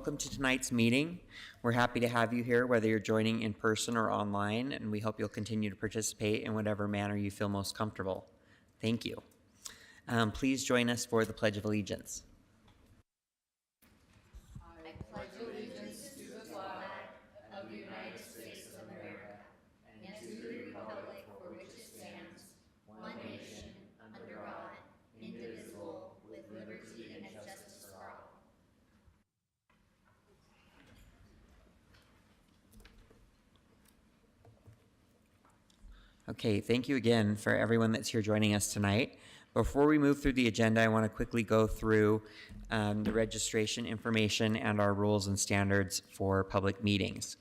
welcome to tonight's meeting. We're happy to have you here, whether you're joining in person or online, and we hope you'll continue to participate in whatever manner you feel most comfortable. Thank you. Please join us for the Pledge of Allegiance. I pledge allegiance to the flag of the United States of America and to the republic for which it stands, one nation, under God, indivisible, with liberty and justice for all. Okay, thank you again for everyone that's here joining us tonight. Before we move through the agenda, I want to quickly go through the registration information and our rules and standards for public meetings.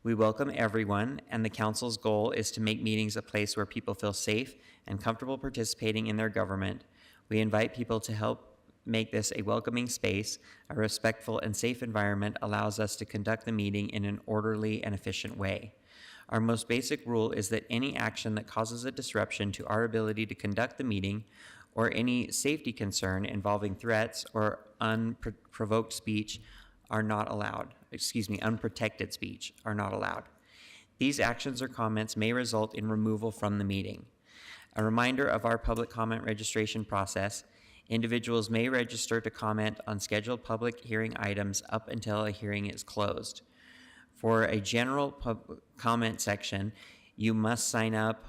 We welcome everyone, and the council's goal is to make meetings a place where people feel safe and comfortable participating in their government. We invite people to help make this a welcoming space. A respectful and safe environment allows us to conduct the meeting in an orderly and efficient way. Our most basic rule is that any action that causes a disruption to our ability to conduct the meeting or any safety concern involving threats or unprovoked speech are not allowed. Unprotected speech are not allowed. These actions or comments may result in removal from the meeting. A reminder of our public comment registration process: individuals may register to comment on scheduled public hearing items up until a hearing is closed. For a general comment section, you must sign up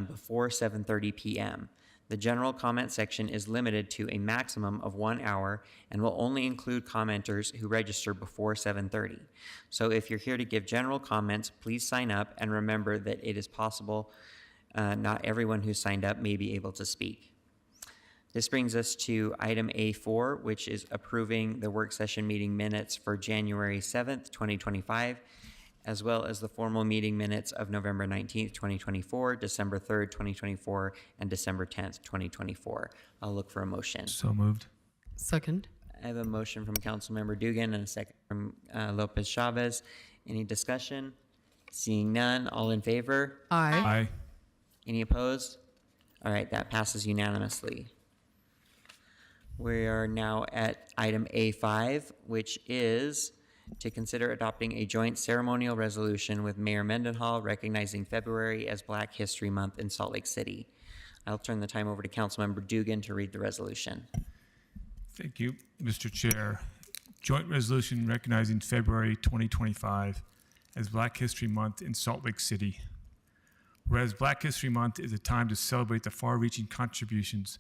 before 7:30 p.m. The general comment section is limited to a maximum of 1 hour and will only include commenters who register before 7:30. So if you're here to give general comments, please sign up, and remember that it is possible not everyone who signed up may be able to speak. This brings us to item A4, which is approving the work session meeting minutes for January 7th, 2025, as well as the formal meeting minutes of November 19th, 2024, December 3rd, 2024, and December 10th, 2024. I'll look for a motion. So moved. Second. I have a motion from Councilmember Dugan and a second from Lopez Chavez. Any discussion? Seeing none, all in favor? Aye. Aye. Any opposed? All right, that passes unanimously. We are now at item A5, which is to consider adopting a joint ceremonial resolution with Mayor Mendenhall recognizing February as Black History Month in Salt Lake City. I'll turn the time over to Councilmember Dugan to read the resolution. Thank you, Mr. Chair. Joint resolution recognizing February 2025 as Black History Month in Salt Lake City. Whereas Black History Month is a time to celebrate the far-reaching contributions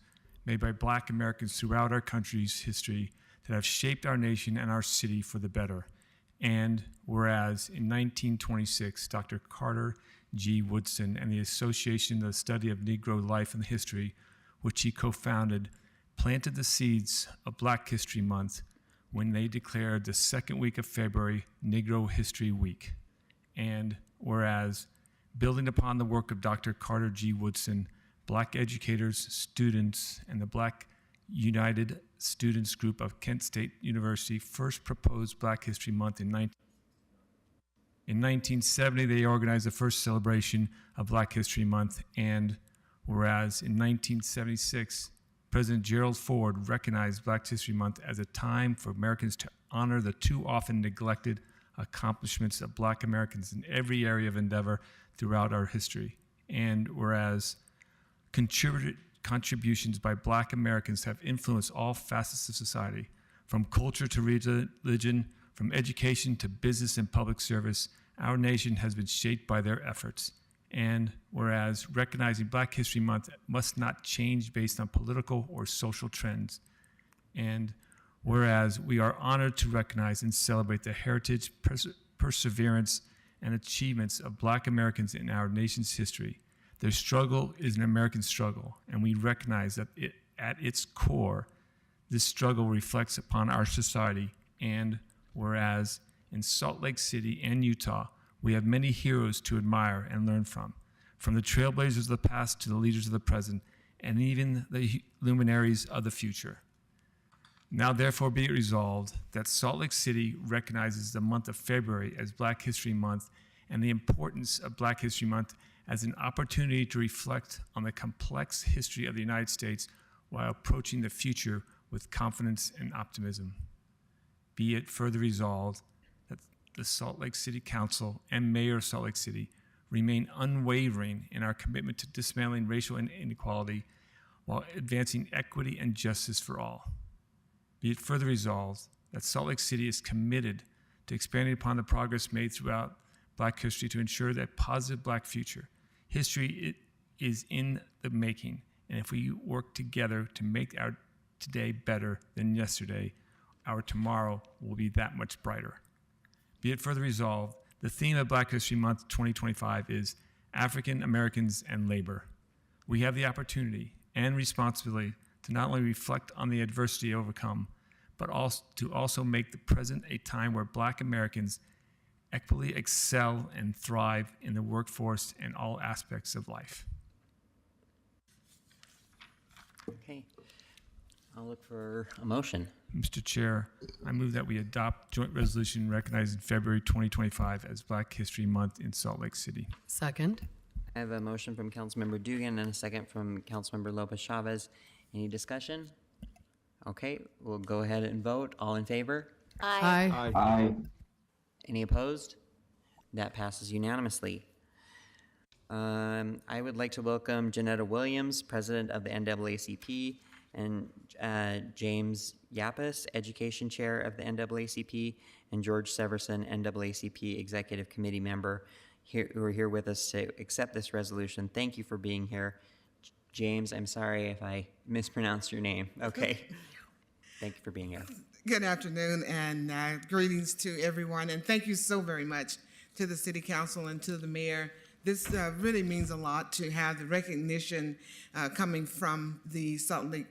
made by Black Americans throughout our country's history that have shaped our nation and our city for the better. And whereas in 1926, Dr. Carter G. Woodson and the Association of the Study of Negro Life and History, which he co-founded, planted the seeds of Black History Month when they declared the second week of February Negro History Week. And whereas, building upon the work of Dr. Carter G. Woodson, Black educators, students, and the Black United Students Group of Kent State University first proposed Black History Month in 1970. They organized the first celebration of Black History Month, and whereas in 1976, President Gerald Ford recognized Black History Month as a time for Americans to honor the too often neglected accomplishments of Black Americans in every area of endeavor throughout our history. And whereas contributions by Black Americans have influenced all facets of society, from culture to religion, from education to business and public service, our nation has been shaped by their efforts. And whereas recognizing Black History Month must not change based on political or social trends. And whereas we are honored to recognize and celebrate the heritage, perseverance, and achievements of Black Americans in our nation's history. Their struggle is an American struggle, and we recognize that at its core, this struggle reflects upon our society. And whereas in Salt Lake City and Utah, we have many heroes to admire and learn from the trailblazers of the past to the leaders of the present, and even the luminaries of the future. Now therefore be it resolved that Salt Lake City recognizes the month of February as Black History Month and the importance of Black History Month as an opportunity to reflect on the complex history of the United States while approaching the future with confidence and optimism. Be it further resolved that the Salt Lake City Council and Mayor of Salt Lake City remain unwavering in our commitment to dismantling racial inequality while advancing equity and justice for all. Be it further resolved that Salt Lake City is committed to expanding upon the progress made throughout Black history to ensure that positive Black future. History is in the making, and if we work together to make our today better than yesterday, our tomorrow will be that much brighter. Be it further resolved, the theme of Black History Month 2025 is African Americans and Labor. We have the opportunity and responsibility to not only reflect on the adversity overcome, but also to make the present a time where Black Americans equally excel and thrive in the workforce and all aspects of life. Okay. I'll look for a motion. Mr. Chair, I move that we adopt joint resolution recognizing February 2025 as Black History Month in Salt Lake City. Second. I have a motion from Councilmember Dugan and a second from Councilmember Lopez Chavez. Any discussion? Okay, we'll go ahead and vote. All in favor? Aye. Any opposed? That passes unanimously. I would like to welcome Janetta Williams, President of the NAACP, and James Yapis, Education Chair of the NAACP, and George Severson, NAACP Executive Committee Member, who are here with us to accept this resolution. Thank you for being here. James, I'm sorry if I mispronounced your name. Okay. Thank you for being here. Good afternoon and greetings to everyone. And thank you so very much to the City Council and to the Mayor. This really means a lot to have the recognition coming from the Salt Lake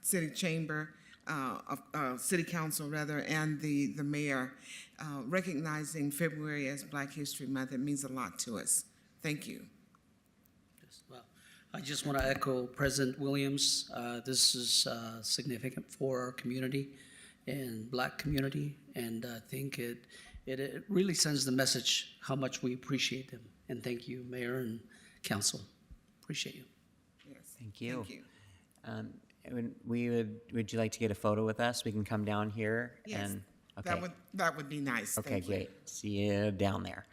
City Chamber of City Council, rather, and the Mayor recognizing February as Black History Month. It means a lot to us. Thank you. Well, I just want to echo President Williams. This is significant for our community and Black community, and I think it really sends the message how much we appreciate them. And thank you, Mayor and Council. Appreciate you. Yes. Thank you. Thank you. Would you like to get a photo with us? We can come down here Yes, and, okay. that would be nice. Okay, Thank you. great. See you down there.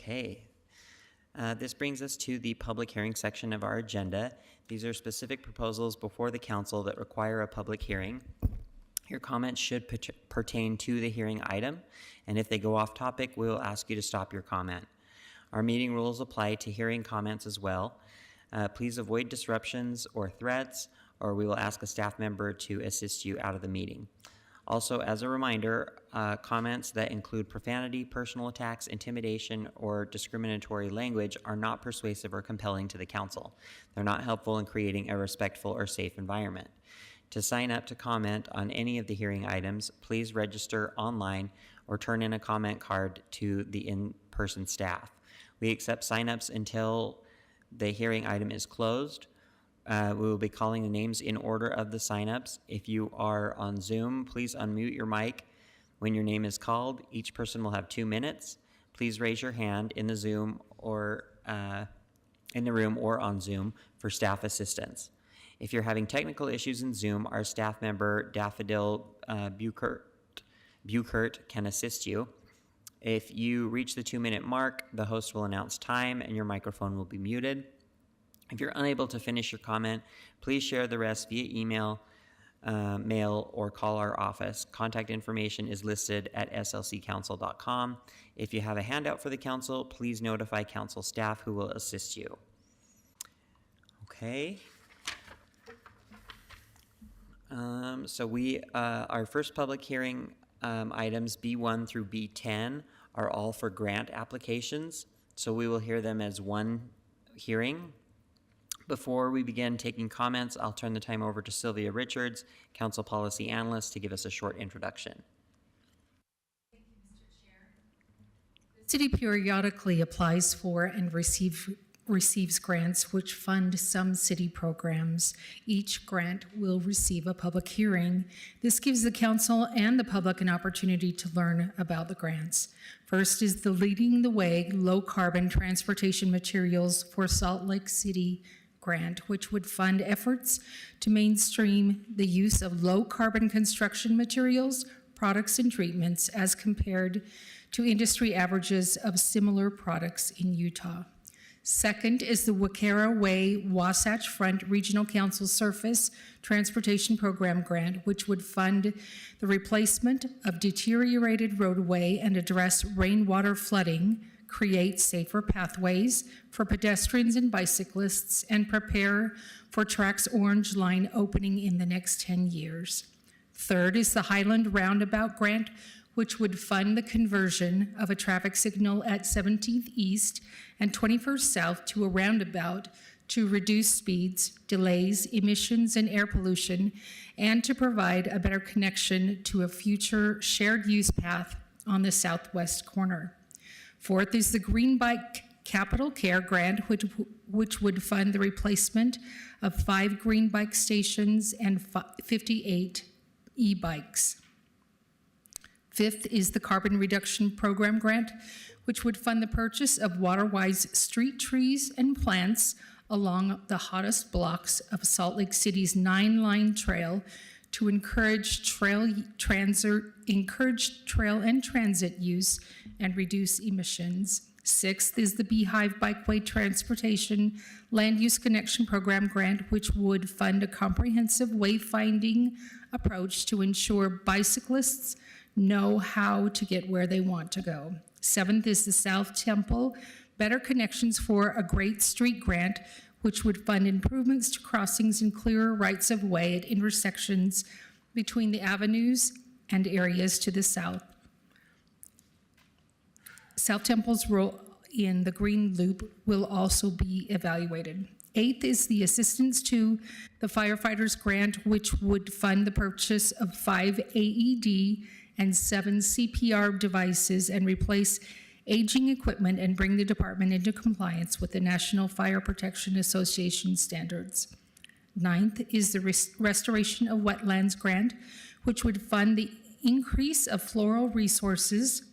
Okay. This brings us to the public hearing section of our agenda. These are specific proposals before the council that require a public hearing. Your comments should pertain to the hearing item, and if they go off topic, we will ask you to stop your comment. Our meeting rules apply to hearing comments as well. Please avoid disruptions or threats, or we will ask a staff member to assist you out of the meeting. Also, as a reminder, comments that include profanity, personal attacks, intimidation, or discriminatory language are not persuasive or compelling to the council. They're not helpful in creating a respectful or safe environment. To sign up to comment on any of the hearing items, please register online or turn in a comment card to the in-person staff. We accept sign-ups until the hearing item is closed. We will be calling the names in order of the signups. If you are on Zoom, please unmute your mic when your name is called. Each person will have 2 minutes. Please raise your hand in the Zoom or in the room or on Zoom for staff assistance. If you're having technical issues in Zoom, our staff member Daffodil Buchert can assist you. If you reach the 2-minute mark, the host will announce time and your microphone will be muted. If you're unable to finish your comment, please share the rest via email, mail, or call our office. Contact information is listed at slccouncil.com. If you have a handout for the council, please notify council staff who will assist you. Okay. So our first public hearing items B1 through B10 are all for grant applications. So we will hear them as one hearing. Before we begin taking comments, I'll turn the time over to Sylvia Richards, Council Policy Analyst, to give us a short introduction. The city periodically applies for and receives grants which fund some city programs. Each grant will receive a public hearing. This gives the council and the public an opportunity to learn about the grants. First is the Leading the Way Low Carbon Transportation Materials for Salt Lake City grant, which would fund efforts to mainstream the use of low carbon construction materials, products, and treatments as compared to industry averages of similar products in Utah. Second is the Wacara Way Wasatch Front Regional Council Surface Transportation Program grant, which would fund the replacement of deteriorated roadway and address rainwater flooding, create safer pathways for pedestrians and bicyclists, and prepare for Track's Orange Line opening in the next 10 years. Third is the Highland Roundabout grant, which would fund the conversion of a traffic signal at 17th East and 21st South to a roundabout to reduce speeds, delays, emissions, and air pollution, and to provide a better connection to a future shared use path on the southwest corner. Fourth is the Green Bike Capital Care grant, which would fund the replacement of 5 green bike stations and 58 e-bikes. Fifth is the Carbon Reduction Program grant, which would fund the purchase of water-wise street trees and plants along the hottest blocks of Salt Lake City's 9-line trail to encourage trail and transit use and reduce emissions. Sixth is the Beehive Bikeway Transportation Land Use Connection Program grant, which would fund a comprehensive wayfinding approach to ensure bicyclists know how to get where they want to go. Seventh is the South Temple Better Connections for a Great Street grant, which would fund improvements to crossings and clearer rights of way at intersections between the avenues and areas to the south. South Temple's role in the Green Loop will also be evaluated. Eighth is the Assistance to the Firefighters grant, which would fund the purchase of 5 AED and 7 CPR devices and replace aging equipment and bring the department into compliance with the National Fire Protection Association standards. Ninth is the Restoration of Wetlands grant, which would fund the increase of floral resources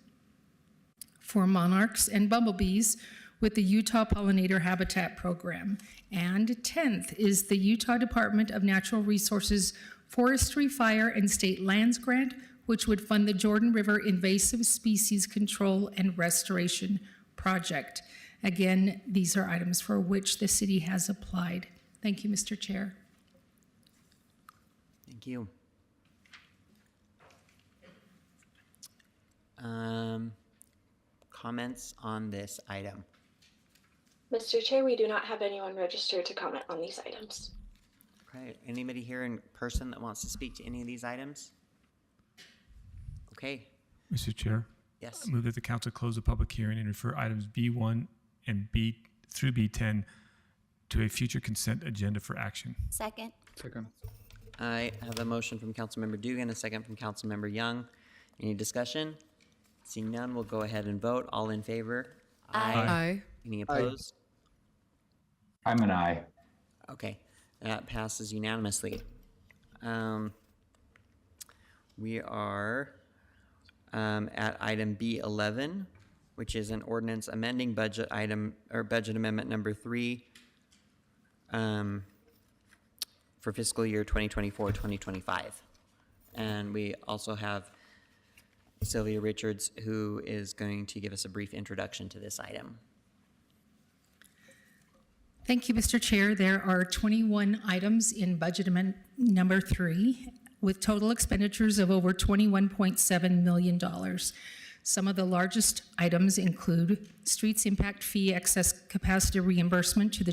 for monarchs and bumblebees with the Utah Pollinator Habitat Program. And 10th is the Utah Department of Natural Resources Forestry, Fire, and State Lands grant, which would fund the Jordan River Invasive Species Control and Restoration Project. Again, these are items for which the city has applied. Thank you, Mr. Chair. Thank you. Comments on this item? Mr. Chair, we do not have anyone registered to comment on these items. Okay, anybody here in person that wants to speak to any of these items? Okay, Mr. Chair, yes. I move that the council close the public hearing and refer items B1 and B through B10 to a future consent agenda for action. Second. I have a motion from Councilmember Dugan, a second from Councilmember Young. Any discussion? Seeing none, we'll go ahead and vote. All in favor? Aye. Aye. Any opposed? I'm an aye. Okay, That passes unanimously. We are at item B11, which is an ordinance amending budget item, or budget amendment number 3 for fiscal year 2024-2025. And we also have Sylvia Richards, who is going to give us a brief introduction to this item. Thank you, Mr. Chair. There are 21 items in budget amendment number 3 with total expenditures of over $21.7 million. Some of the largest items include streets impact fee excess capacity reimbursement to the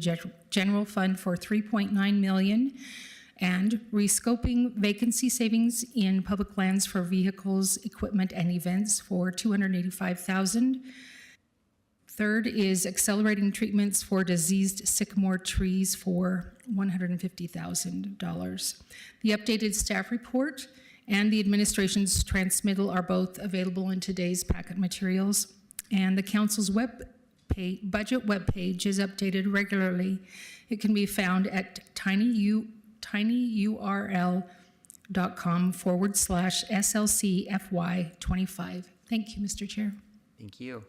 general fund for $3.9 million, and rescoping vacancy savings in public lands for vehicles, equipment, and events for $285,000. Third is accelerating treatments for diseased sycamore trees for $150,000. The updated staff report and the administration's transmittal are both available in today's packet materials. And the council's budget webpage is updated regularly. It can be found at tinyurl.com/SLCFY25. Thank you, Mr. Chair. Thank you.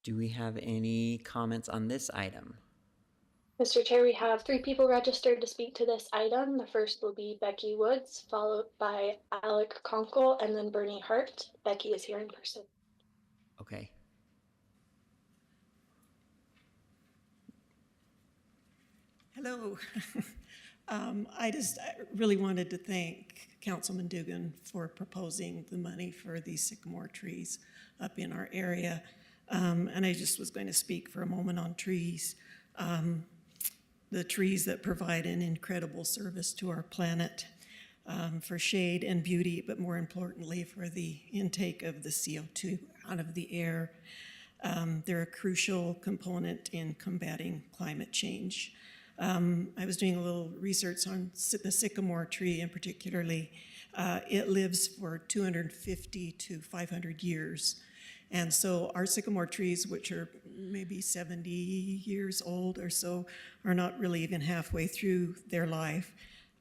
Do we have any comments on this item? Mr. Chair, we have 3 people registered to speak to this item. The first will be Becky Woods, followed by Alec Conkle, and then Bernie Hart. Becky is here in person. Okay. Hello. I really wanted to thank Councilman Dugan for proposing the money for these sycamore trees up in our area. And I just was going to speak for a moment on trees. The trees that provide an incredible service to our planet for shade and beauty, but more importantly for the intake of the CO2 out of the air. They're a crucial component in combating climate change. I was doing a little research on the sycamore tree in particularly. It lives for 250 to 500 years. And so our sycamore trees, which are maybe 70 years old or so, are not really even halfway through their life.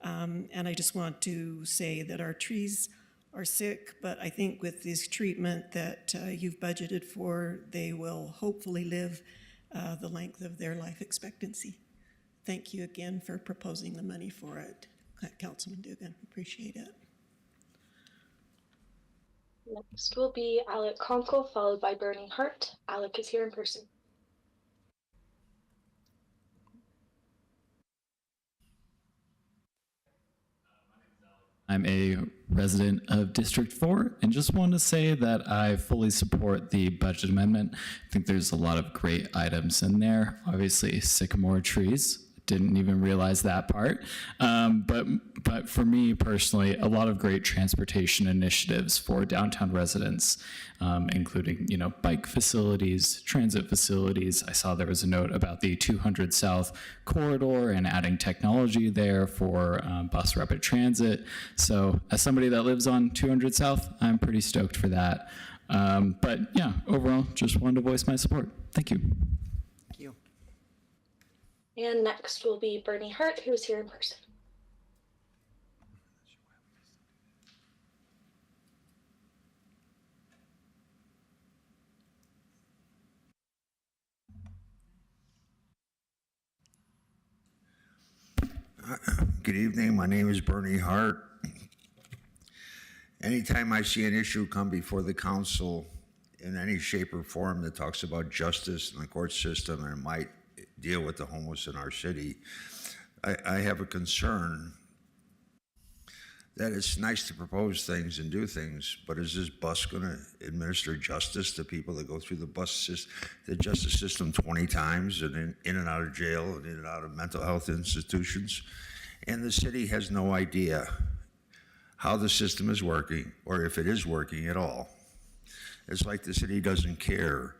And I just want to say that our trees are sick, but I think with this treatment that you've budgeted for, they will hopefully live the length of their life expectancy. Thank you again for proposing the money for it, Councilman Dugan. Appreciate it. Next will be Alec Conkle, followed by Bernie Hart. Alec is here in person. I'm a resident of District 4 and just want to say that I fully support the budget amendment. I think there's a lot of great items in there. Obviously, sycamore trees. Didn't even realize that part. But for me personally, a lot of great transportation initiatives for downtown residents, including, bike facilities, transit facilities. I saw there was a note about the 200 South corridor and adding technology there for bus rapid transit. So as somebody that lives on 200 South, I'm pretty stoked for that. But yeah, overall, just wanted to voice my support. Thank you. Thank you. And next will be Bernie Hart, who is here in person. Good evening. My name is Bernie Hart. Anytime I see an issue come before the council in any shape or form that talks about justice in the court system and might deal with the homeless in our city, I have a concern that it's nice to propose things and do things, but is this bus going to administer justice to people that go through the justice system 20 times and in and out of jail and in and out of mental health institutions? And the city has no idea how the system is working or if it is working at all. It's like the city doesn't care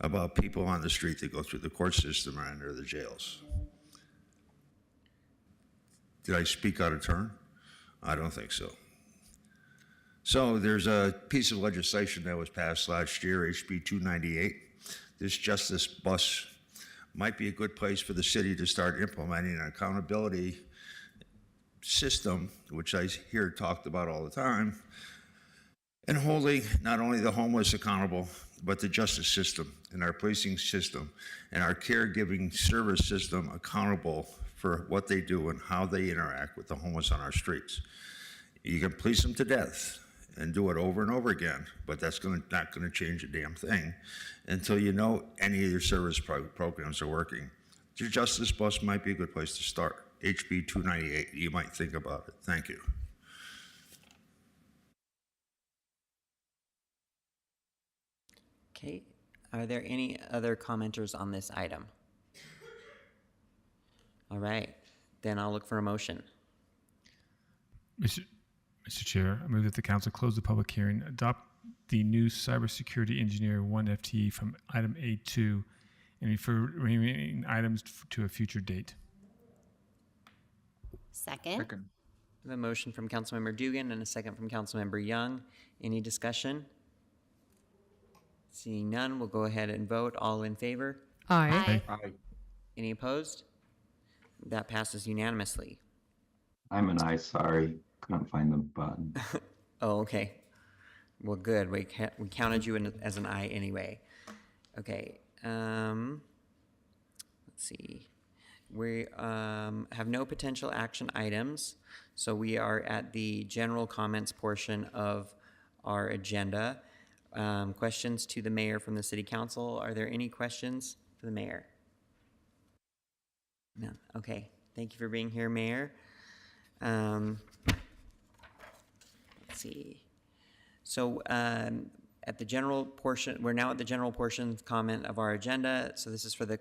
about people on the street that go through the court system or enter the jails. Did I speak out of turn? I don't think so. So there's a piece of legislation that was passed last year, HB 298. This justice bus might be a good place for the city to start implementing an accountability system, which I hear talked about all the time, and holding not only the homeless accountable, but the justice system and our policing system and our caregiving service system accountable for what they do and how they interact with the homeless on our streets. You can police them to death and do it over and over again, but that's not going to change a damn thing until you know any of your service programs are working. Your justice bus might be a good place to start. HB 298, you might think about it. Thank you. Okay, are there any other commenters on this item? All right, then I'll look for a motion. Mr. Chair, I move that the council close the public hearing, adopt the new cybersecurity engineer 1 FTE from item A2, and refer remaining items to a future date. Second. I have a motion from Councilmember Dugan and a second from Councilmember Young. Any discussion? Seeing none, we'll go ahead and vote. All in favor? Aye. Any opposed? That passes unanimously. I'm an aye, sorry. Couldn't find the button. Oh, okay. Well, good. We counted you as an aye anyway. Okay. Let's see. We have no potential action items, so we are at the general comments portion of our agenda. Questions to the mayor from the city council. Are there any questions for the mayor? No. Okay. Thank you for being here, Mayor. Let's see. So at the general portion, we're now at the general portion comment of our agenda. So this is for the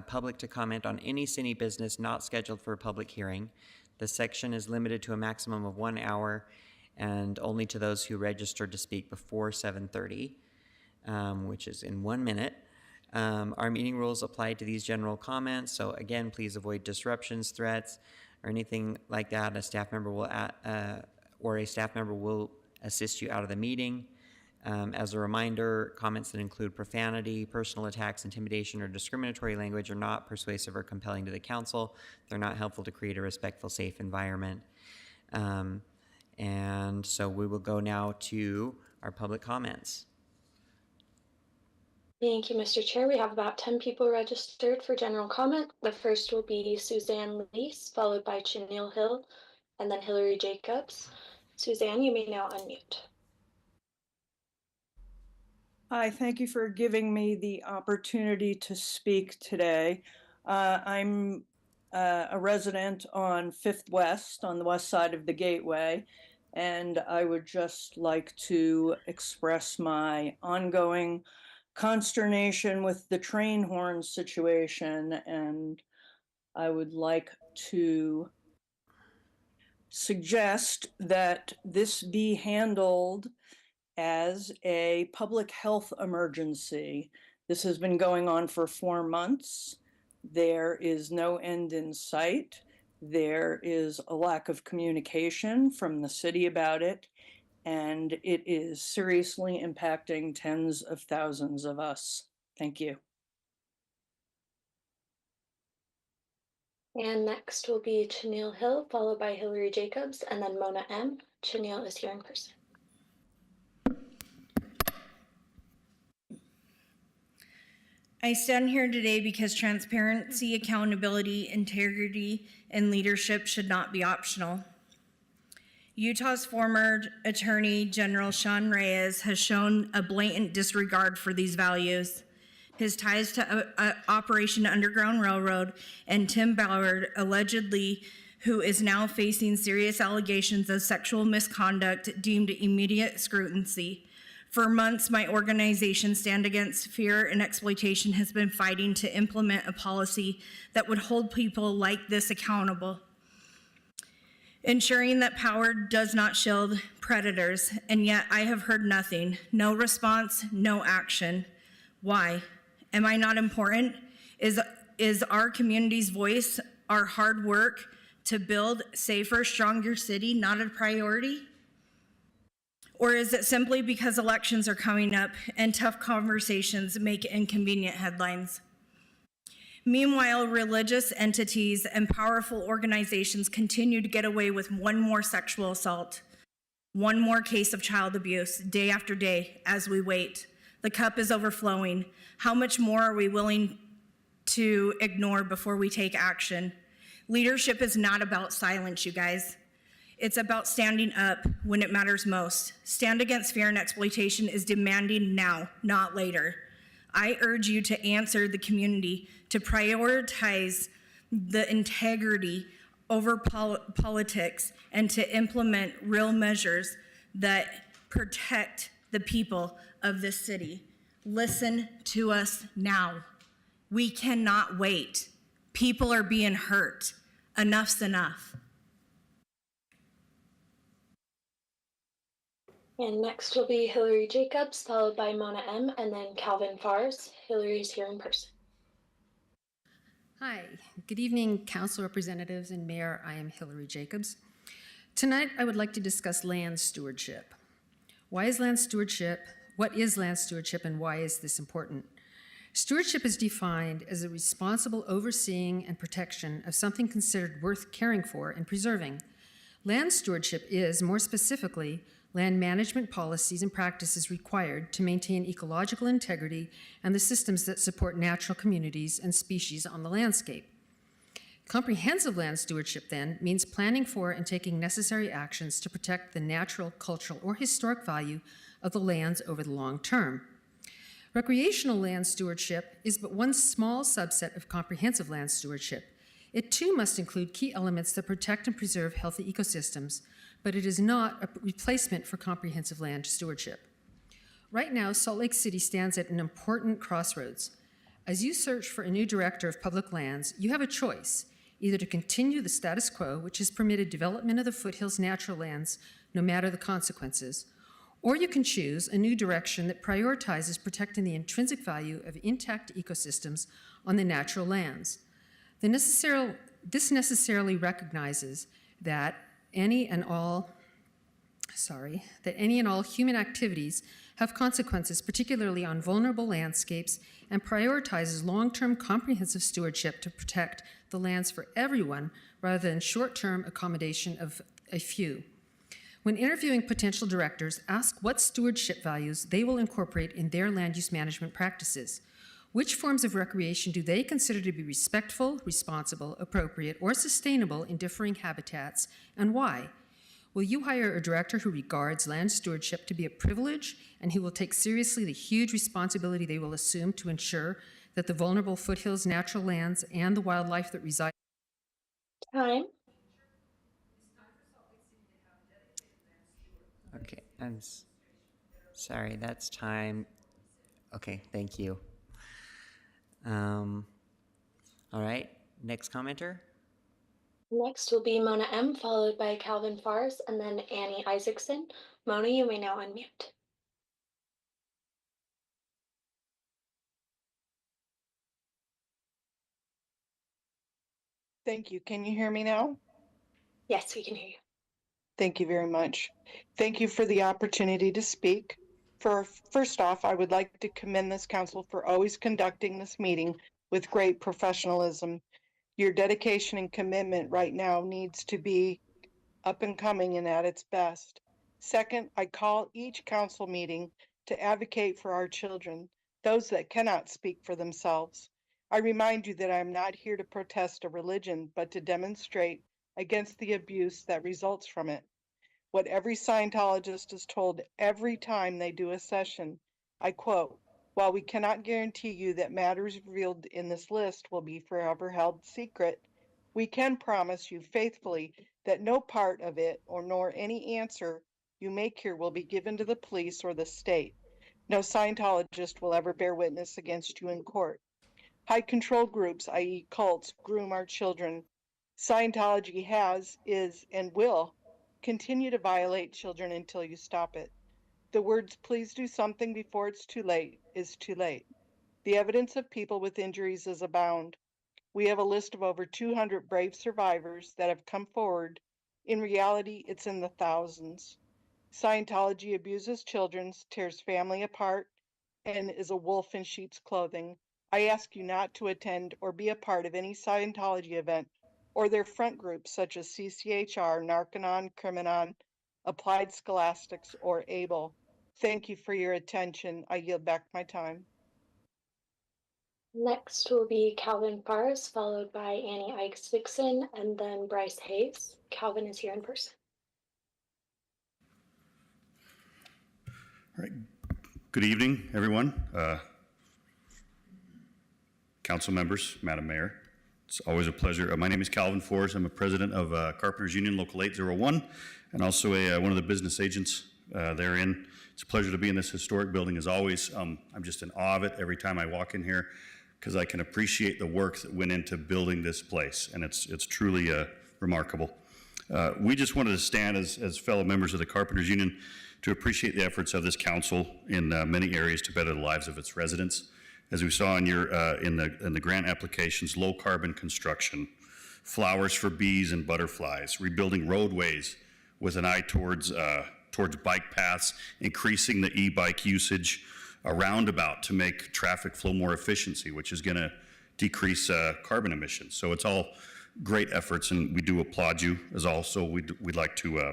public to comment on any city business not scheduled for a public hearing. The section is limited to a maximum of 1 hour and only to those who registered to speak before 7:30, which is in 1 minute. Our meeting rules apply to these general comments. So again, please avoid disruptions, threats, or anything like that. A staff member will assist you out of the meeting. As a reminder, comments that include profanity, personal attacks, intimidation, or discriminatory language are not persuasive or compelling to the council. They're not helpful to create a respectful, safe environment. And so we will go now to our public comments. Thank you, Mr. Chair. We have about 10 people registered for general comment. The first will be Suzanne Lease, followed by Chenille Hill, and then Hillary Jacobs. Suzanne, you may now unmute. Hi, thank you for giving me the opportunity to speak today. I'm a resident on 5th West, on the west side of the Gateway, and I would just like to express my ongoing consternation with the train horn situation, and I would like to suggest that this be handled as a public health emergency. This has been going on for 4 months. There is no end in sight. There is a lack of communication from the city about it, and it is seriously impacting tens of thousands of us. Thank you. And next will be Chenille Hill, followed by Hillary Jacobs, and then Mona M. Chenille is here in person. I stand here today because transparency, accountability, integrity, and leadership should not be optional. Utah's former Attorney General Sean Reyes has shown a blatant disregard for these values. His ties to Operation Underground Railroad and Tim Ballard, allegedly, who is now facing serious allegations of sexual misconduct, deemed immediate scrutiny. For months, my organization, Stand Against Fear and Exploitation, has been fighting to implement a policy that would hold people like this accountable, ensuring that power does not shield predators, and yet I have heard nothing. No response, no action. Why? Am I not important? Is our community's voice, our hard work to build safer, stronger city not a priority? Or is it simply because elections are coming up and tough conversations make inconvenient headlines? Meanwhile, religious entities and powerful organizations continue to get away with one more sexual assault, one more case of child abuse, day after day as we wait. The cup is overflowing. How much more are we willing to ignore before we take action? Leadership is not about silence, you guys. It's about standing up when it matters most. Stand against fear and exploitation is demanding now, not later. I urge you to answer the community, to prioritize the integrity over politics, and to implement real measures that protect the people of this city. Listen to us now. We cannot wait. People are being hurt. Enough's enough. And next will be Hillary Jacobs, followed by Mona M, and then Calvin Fars. Hillary's here in person. Hi, good evening, council representatives and mayor. I am Hillary Jacobs. Tonight, I would like to discuss land stewardship. Why is land stewardship? What is land stewardship and why is this important? Stewardship is defined as a responsible overseeing and protection of something considered worth caring for and preserving. Land stewardship is, more specifically, land management policies and practices required to maintain ecological integrity and the systems that support natural communities and species on the landscape. Comprehensive land stewardship, then, means planning for and taking necessary actions to protect the natural, cultural, or historic value of the lands over the long term. Recreational land stewardship is but one small subset of comprehensive land stewardship. It too must include key elements that protect and preserve healthy ecosystems, but it is not a replacement for comprehensive land stewardship. Right now, Salt Lake City stands at an important crossroads. As you search for a new director of public lands, you have a choice, either to continue the status quo, which has permitted development of the foothills natural lands, no matter the consequences, or you can choose a new direction that prioritizes protecting the intrinsic value of intact ecosystems on the natural lands. This necessarily recognizes that any and all human activities have consequences, particularly on vulnerable landscapes, and prioritizes long-term comprehensive stewardship to protect the lands for everyone rather than short-term accommodation of a few. When interviewing potential directors, ask what stewardship values they will incorporate in their land use management practices. Which forms of recreation do they consider to be respectful, responsible, appropriate, or sustainable in differing habitats, and why? Will you hire a director who regards land stewardship to be a privilege and who will take seriously the huge responsibility they will assume to ensure that the vulnerable foothills, natural lands, and the wildlife that reside? Time. Okay, sorry, that's time. Okay, thank you. All right, next commenter. Next will be Mona M, followed by Calvin Fars, and then Annie Isaacson. Mona, you may now unmute. Thank you. Can you hear me now? Yes, we can hear you. Thank you very much. Thank you for the opportunity to speak. First off, I would like to commend this council for always conducting this meeting with great professionalism. Your dedication and commitment right now needs to be up and coming and at its best. Second, I call each council meeting to advocate for our children, those that cannot speak for themselves. I remind you that I am not here to protest a religion, but to demonstrate against the abuse that results from it. What every Scientologist is told every time they do a session, I quote, "While we cannot guarantee you that matters revealed in this list will be forever held secret, we can promise you faithfully that no part of it nor any answer you make here will be given to the police or the state. No Scientologist will ever bear witness against you in court. High control groups, i.e. cults, groom our children. Scientology has, is, and will continue to violate children until you stop it. The words, please do something before it's too late, is too late. The evidence of people with injuries is abound. We have a list of over 200 brave survivors that have come forward. In reality, it's in the thousands. Scientology abuses children, tears family apart, and is a wolf in sheep's clothing. I ask you not to attend or be a part of any Scientology event or their front groups such as CCHR, Narconon, Criminon, Applied Scholastics, or ABLE. Thank you for your attention. I yield back my time. Next will be Calvin Fars, followed by Annie Isakson, and then Bryce Hayes. Calvin is here in person. All right. Good evening, everyone. Council members, Madam Mayor. It's always a pleasure. My name is Calvin Fors. I'm a president of Carpenters Union Local 801 and also one of the business agents therein. It's a pleasure to be in this historic building as always. I'm just in awe of it every time I walk in here because I can appreciate the work that went into building this place, and it's truly remarkable. We just wanted to stand as fellow members of the Carpenters Union to appreciate the efforts of this council in many areas to better the lives of its residents. As we saw in your in the grant applications, low carbon construction, flowers for bees and butterflies, rebuilding roadways with an eye towards bike paths, increasing the e-bike usage, a roundabout to make traffic flow more efficiency, which is going to decrease carbon emissions. So it's all great efforts, and we do applaud you. As also, we'd like to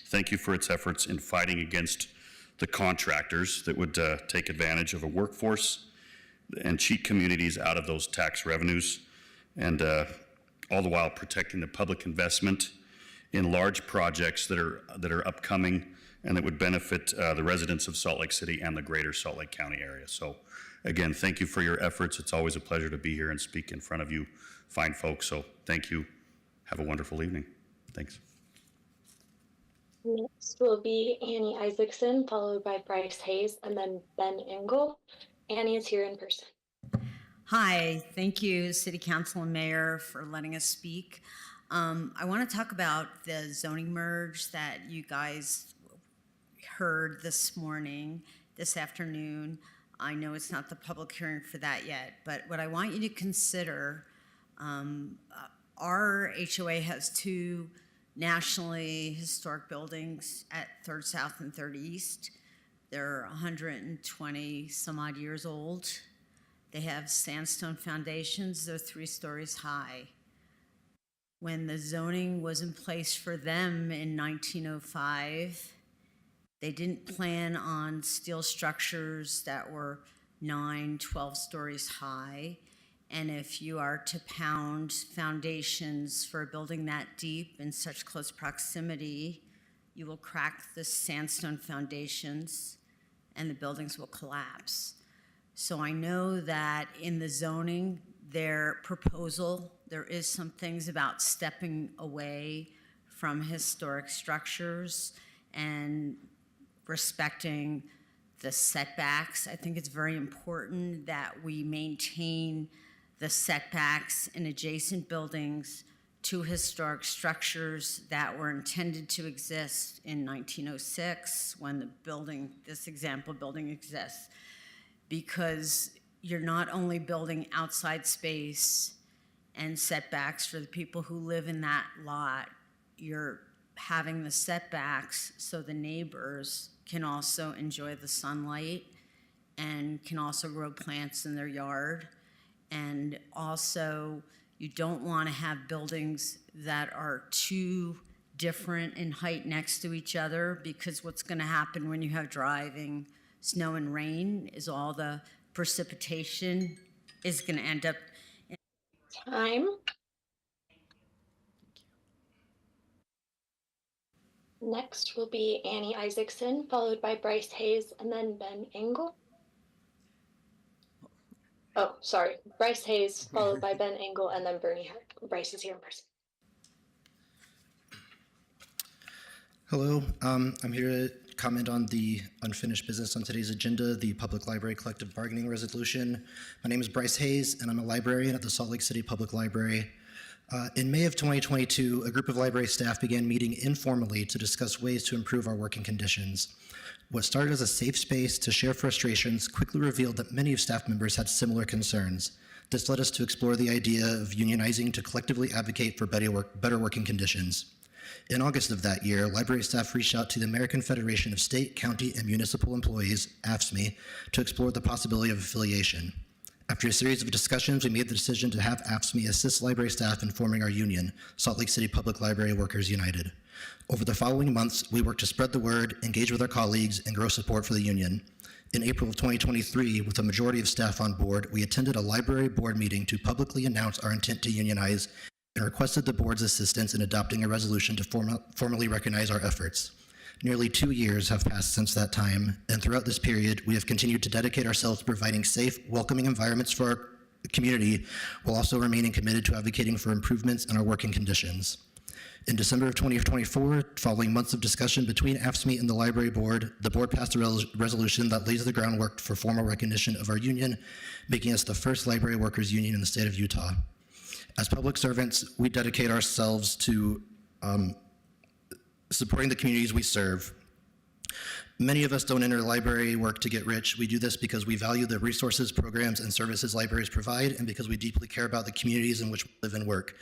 thank you for its efforts in fighting against the contractors that would take advantage of a workforce and cheat communities out of those tax revenues, and all the while protecting the public investment in large projects that are upcoming and that would benefit the residents of Salt Lake City and the greater Salt Lake County area. So again, thank you for your efforts. It's always a pleasure to be here and speak in front of you fine folks. So thank you. Have a wonderful evening. Thanks. Next will be Annie Isakson, followed by Bryce Hayes, and then Ben Engel. Annie is here in person. Hi, thank you, City Council and Mayor, for letting us speak. I want to talk about the zoning merge that you guys heard this afternoon. I know it's not the public hearing for that yet, but what I want you to consider, our HOA has two nationally historic buildings at 3rd South and 3rd East. They're 120 some odd years old. They have sandstone foundations. They're 3 stories high. When the zoning was in place for them in 1905, they didn't plan on steel structures that were 9, 12 stories high. And if you are to pound foundations for a building that deep in such close proximity, you will crack the sandstone foundations and the buildings will collapse. So I know that in the zoning, their proposal, there is some things about stepping away from historic structures and respecting the setbacks. I think it's very important that we maintain the setbacks in adjacent buildings to historic structures that were intended to exist in 1906 when the building, this example building exists, because you're not only building outside space and setbacks for the people who live in that lot, you're having the setbacks so the neighbors can also enjoy the sunlight and can also grow plants in their yard. And also, you don't want to have buildings that are too different in height next to each other, because what's going to happen when you have driving snow and rain is all the precipitation is going to end up in Time. Next will be Annie Isakson, followed by Bryce Hayes, and then Ben Engel. Oh, sorry. Bryce Hayes, followed by Ben Engel, and then Bernie Hart. Bryce is here in person. Hello, I'm here to comment on the unfinished business on today's agenda, the Public Library Collective Bargaining Resolution. My name is Bryce Hayes, and I'm a librarian at the Salt Lake City Public Library. In May of 2022, a group of library staff began meeting informally to discuss ways to improve our working conditions. What started as a safe space to share frustrations quickly revealed that many of staff members had similar concerns. This led us to explore the idea of unionizing to collectively advocate for better working conditions. In August of that year, library staff reached out to the American Federation of State, County, and Municipal Employees, AFSCME, to explore the possibility of affiliation. After a series of discussions, we made the decision to have AFSCME assist library staff in forming our union, Salt Lake City Public Library Workers United. Over the following months, we worked to spread the word, engage with our colleagues, and grow support for the union. In April of 2023, with a majority of staff on board, we attended a library board meeting to publicly announce our intent to unionize and requested the board's assistance in adopting a resolution to formally recognize our efforts. Nearly 2 years have passed since that time, and throughout this period, we have continued to dedicate ourselves to providing safe, welcoming environments for our community, while also remaining committed to advocating for improvements in our working conditions. In December of 2024, following months of discussion between AFSCME and the library board, the board passed a resolution that lays the groundwork for formal recognition of our union, making us the first library workers union in the state of Utah. As public servants, we dedicate ourselves to supporting the communities we serve. Many of us don't enter library work to get rich. We do this because we value the resources, programs, and services libraries provide, and because we deeply care about the communities in which we live and work.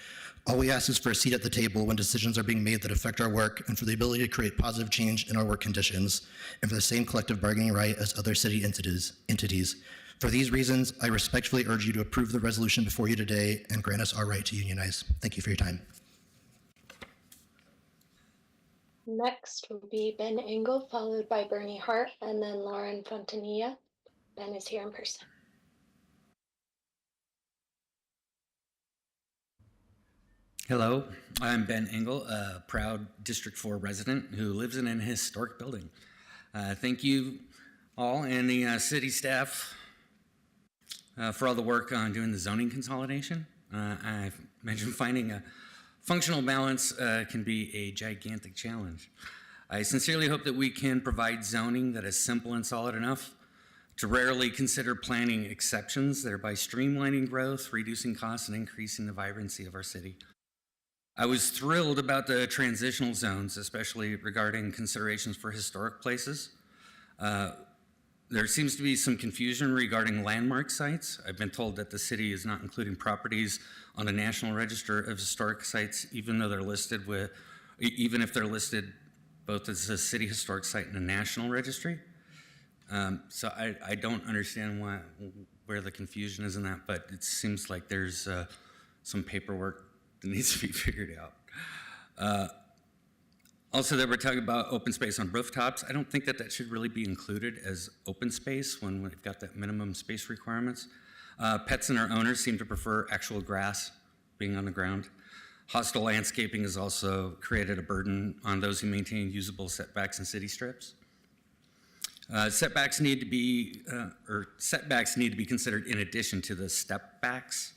All we ask is for a seat at the table when decisions are being made that affect our work, and for the ability to create positive change in our work conditions, and for the same collective bargaining right as other city entities. For these reasons, I respectfully urge you to approve the resolution before you today and grant us our right to unionize. Thank you for your time. Next will be Ben Engel, followed by Bernie Hart, and then Lauren Fontanilla. Ben is here in person. Hello, I'm Ben Engel, a proud District 4 resident who lives in an historic building. Thank you all and the city staff for all the work on doing the zoning consolidation. I imagine finding a functional balance can be a gigantic challenge. I sincerely hope that we can provide zoning that is simple and solid enough to rarely consider planning exceptions, thereby streamlining growth, reducing costs, and increasing the vibrancy of our city. I was thrilled about the transitional zones, especially regarding considerations for historic places. There seems to be some confusion regarding landmark sites. I've been told that the city is not including properties on the National Register of Historic Sites, even if they're listed both as a city historic site and a national registry. So I don't understand where the confusion is in that, but it seems like there's some paperwork that needs to be figured out. Also, that we're talking about open space on rooftops. I don't think that should really be included as open space when we've got that minimum space requirements. Pets and our owners seem to prefer actual grass being on the ground. Hostile landscaping has also created a burden on those who maintain usable setbacks in city strips. Setbacks need to be considered in addition to the step backs,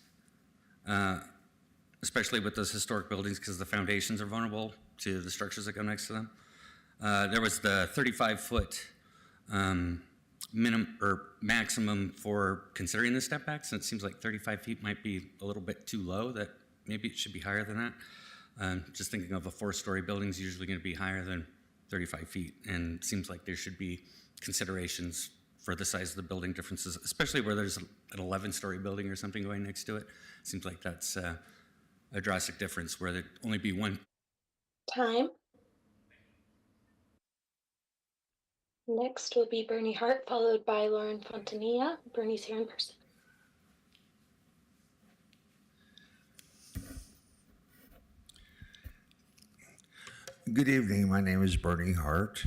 especially with those historic buildings because the foundations are vulnerable to the structures that go next to them. There was the 35-foot minimum or maximum for considering the step backs, and it seems like 35 feet might be a little bit too low, that maybe it should be higher than that. Just thinking of a 4-story building is usually going to be higher than 35 feet, and it seems like there should be considerations for the size of the building differences, especially where there's an 11-story building or something going next to it. Seems like that's a drastic difference where there'd only be one. Time. Next will be Bernie Hart, followed by Lauren Fontanilla. Bernie's here in person. Good evening. My name is Bernie Hart.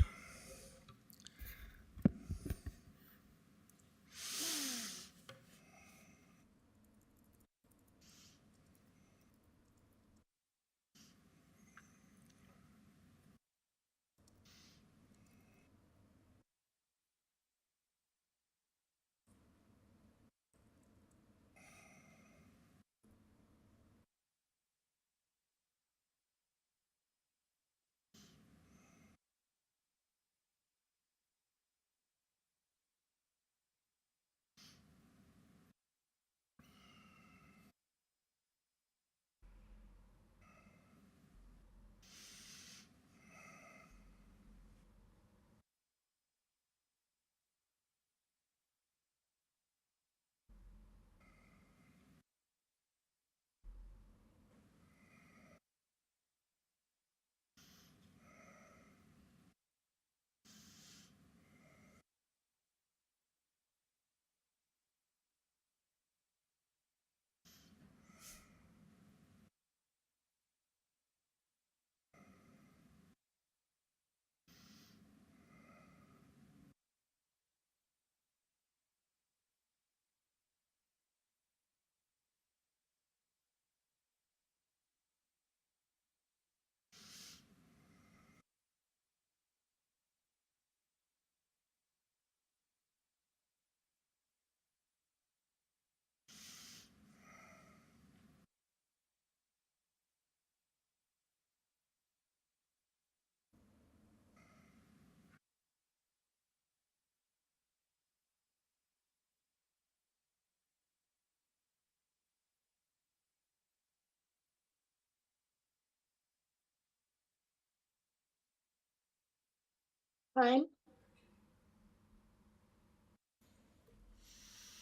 Time.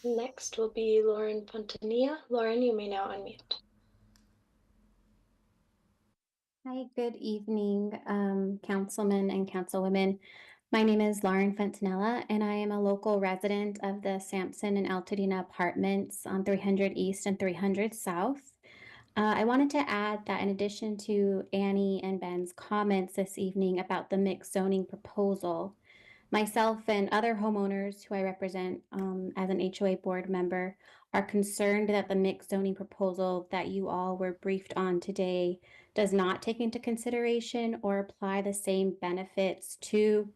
Next will be Lauren Fontanilla. Lauren, you may now unmute. Hi, good evening, councilmen and councilwomen. My name is Lauren Fontanella, and I am a local resident of the Sampson and Altadena apartments on 300 East and 300 South. I wanted to add that in addition to Annie and Ben's comments this evening about the mixed zoning proposal, myself and other homeowners who I represent as an HOA board member are concerned that the mixed zoning proposal that you all were briefed on today does not take into consideration or apply the same benefits to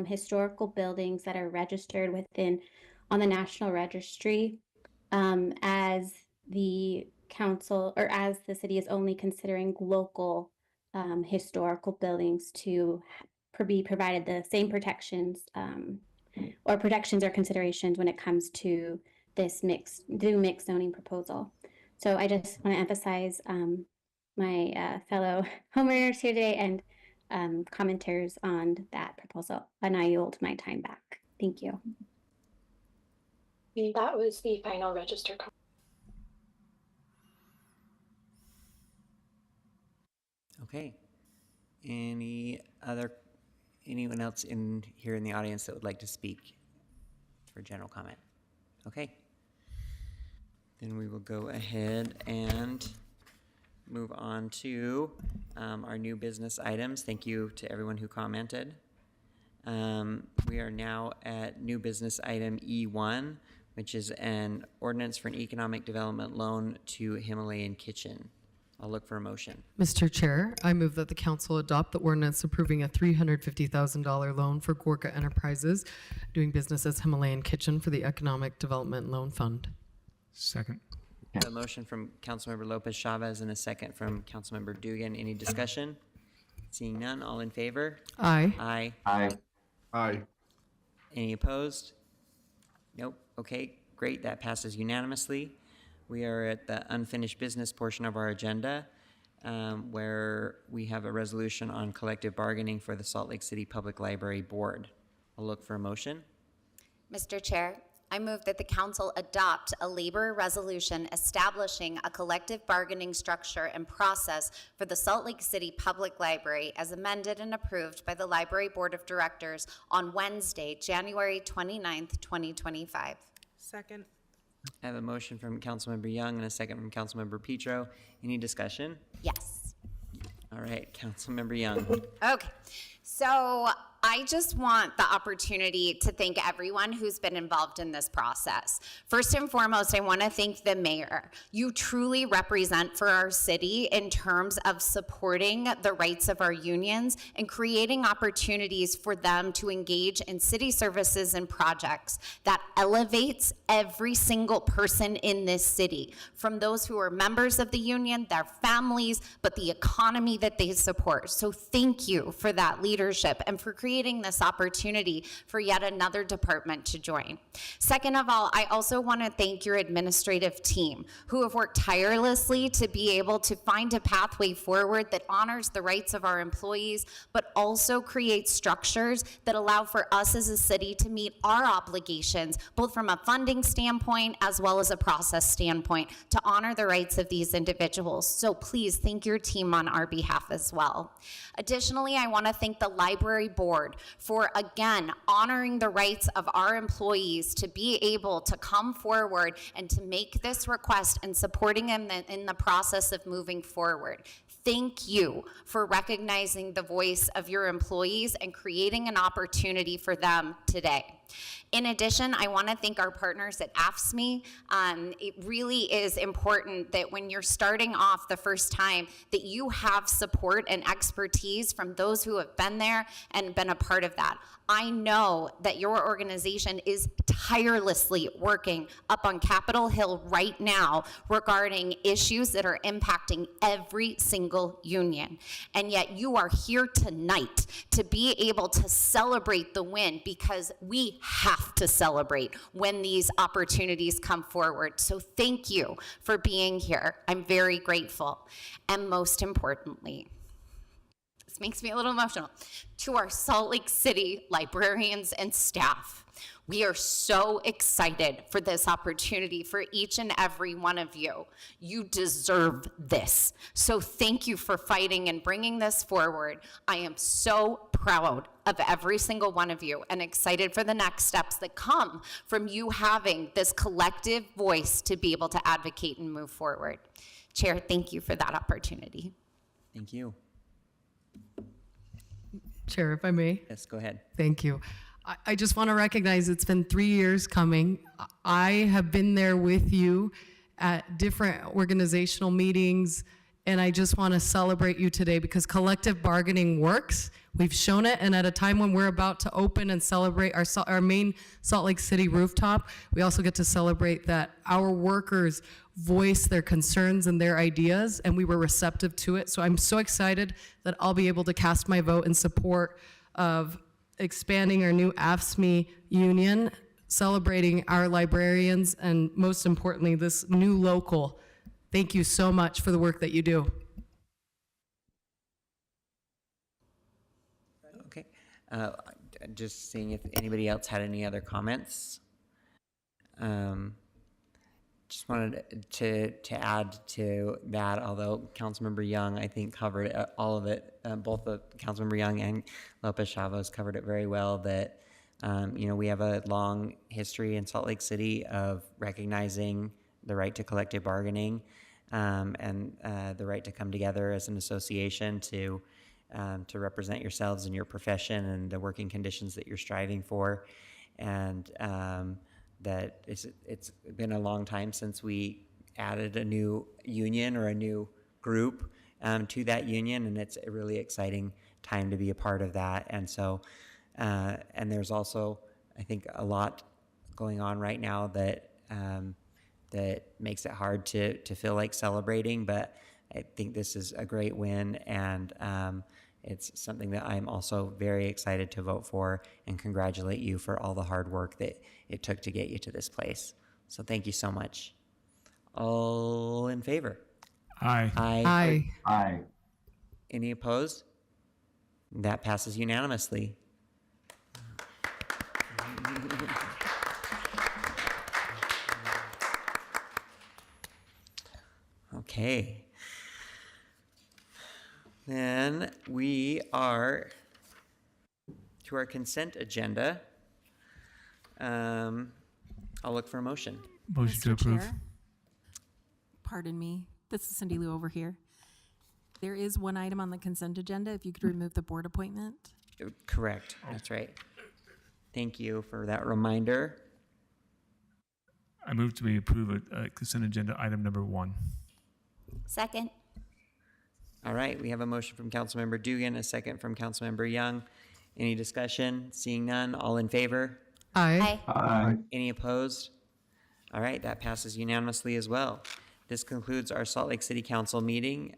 historical buildings that are registered on the National Registry, as the council or as the city is only considering local historical buildings to be provided the same protections or considerations when it comes to this mixed zoning proposal. So I just want to emphasize my fellow homeowners here today and commenters on that proposal, and I yield my time back. Thank you. That was the final register comment. Okay. Anyone else here in the audience that would like to speak for general comment? Okay. Then we will go ahead and move on to our new business items. Thank you to everyone who commented. We are now at new business item E1, which is an ordinance for an economic development loan to Himalayan Kitchen. I'll look for a motion. Mr. Chair, I move that the council adopt the ordinance approving a $350,000 loan for Gorka Enterprises doing business as Himalayan Kitchen for the Economic Development Loan Fund. Second. A motion from Councilmember Lopez Chavez and a second from Councilmember Dugan. Any discussion? Seeing none, all in favor? Aye. Aye. Aye. Aye. Any opposed? Nope. Okay, great. That passes unanimously. We are at the unfinished business portion of our agenda, where we have a resolution on collective bargaining for the Salt Lake City Public Library Board. I'll look for a motion. Mr. Chair, I move that the council adopt a labor resolution establishing a collective bargaining structure and process for the Salt Lake City Public Library as amended and approved by the Library Board of Directors on Wednesday, January 29th, 2025. Second. I have a motion from Councilmember Young and a second from Councilmember Petro. Any discussion? Yes. All right, Councilmember Young. Okay, so I just want the opportunity to thank everyone who's been involved in this process. First and foremost, I want to thank the mayor. You truly represent for our city in terms of supporting the rights of our unions and creating opportunities for them to engage in city services and projects that elevates every single person in this city, from those who are members of the union, their families, but the economy that they support. So thank you for that leadership and for creating this opportunity for yet another department to join. Second of all, I also want to thank your administrative team who have worked tirelessly to be able to find a pathway forward that honors the rights of our employees, but also creates structures that allow for us as a city to meet our obligations, both from a funding standpoint as well as a process standpoint, to honor the rights of these individuals. So please thank your team on our behalf as well. Additionally, I want to thank the library board for, again, honoring the rights of our employees to be able to come forward and to make this request and supporting them in the process of moving forward. Thank you for recognizing the voice of your employees and creating an opportunity for them today. In addition, I want to thank our partners at AFSCME. It really is important that when you're starting off the first time that you have support and expertise from those who have been there and been a part of that. I know that your organization is tirelessly working up on Capitol Hill right now regarding issues that are impacting every single union. And yet you are here tonight to be able to celebrate the win, because we have to celebrate when these opportunities come forward. So thank you for being here. I'm very grateful. And most importantly, this makes me a little emotional, to our Salt Lake City librarians and staff. We are so excited for this opportunity for each and every one of you. You deserve this. So thank you for fighting and bringing this forward. I am so proud of every single one of you and excited for the next steps that come from you having this collective voice to be able to advocate and move forward. Chair, thank you for that opportunity. Thank you. Chair, if I may. Yes, go ahead. Thank you. I just want to recognize it's been 3 years coming. I have been there with you at different organizational meetings, and I just want to celebrate you today because collective bargaining works. We've shown it, and at a time when we're about to open and celebrate our main Salt Lake City rooftop, we also get to celebrate that our workers voice their concerns and their ideas, and we were receptive to it. So I'm so excited that I'll be able to cast my vote in support of expanding our new AFSCME union, celebrating our librarians, and most importantly, this new local. Thank you so much for the work that you do. Okay. Just seeing if anybody else had any other comments. Just wanted to add to that, although Councilmember Young, I think, covered all of it. Both of Councilmember Young and Lopez Chavez covered it very well, that we have a long history in Salt Lake City of recognizing the right to collective bargaining and the right to come together as an association to represent yourselves and your profession and the working conditions that you're striving for. And that it's been a long time since we added a new union or a new group to that union, and it's a really exciting time to be a part of that. And so, and there's also, I think, a lot going on right now that that makes it hard to feel like celebrating, but I think this is a great win, and it's something that I'm also very excited to vote for and congratulate you for all the hard work that it took to get you to this place. So thank you so much. All in favor? Aye. Aye. Aye. Any opposed? That passes unanimously. Okay. Then we are to our consent agenda. I'll look for a motion. Motion to Mr. approve. Chair, pardon me, this is Cindy Lou over here. There is one item on the consent agenda, if you could remove the board appointment. Correct, that's right. Thank you for that reminder. I move to approve a consent agenda item number 1. Second. All right, we have a motion from Councilmember Dugan, a second from Councilmember Young. Any discussion? Seeing none, all in favor? Aye. Aye. Any opposed? All right, that passes unanimously as well. This concludes our Salt Lake City Council meeting.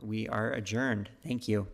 We are adjourned. Thank you.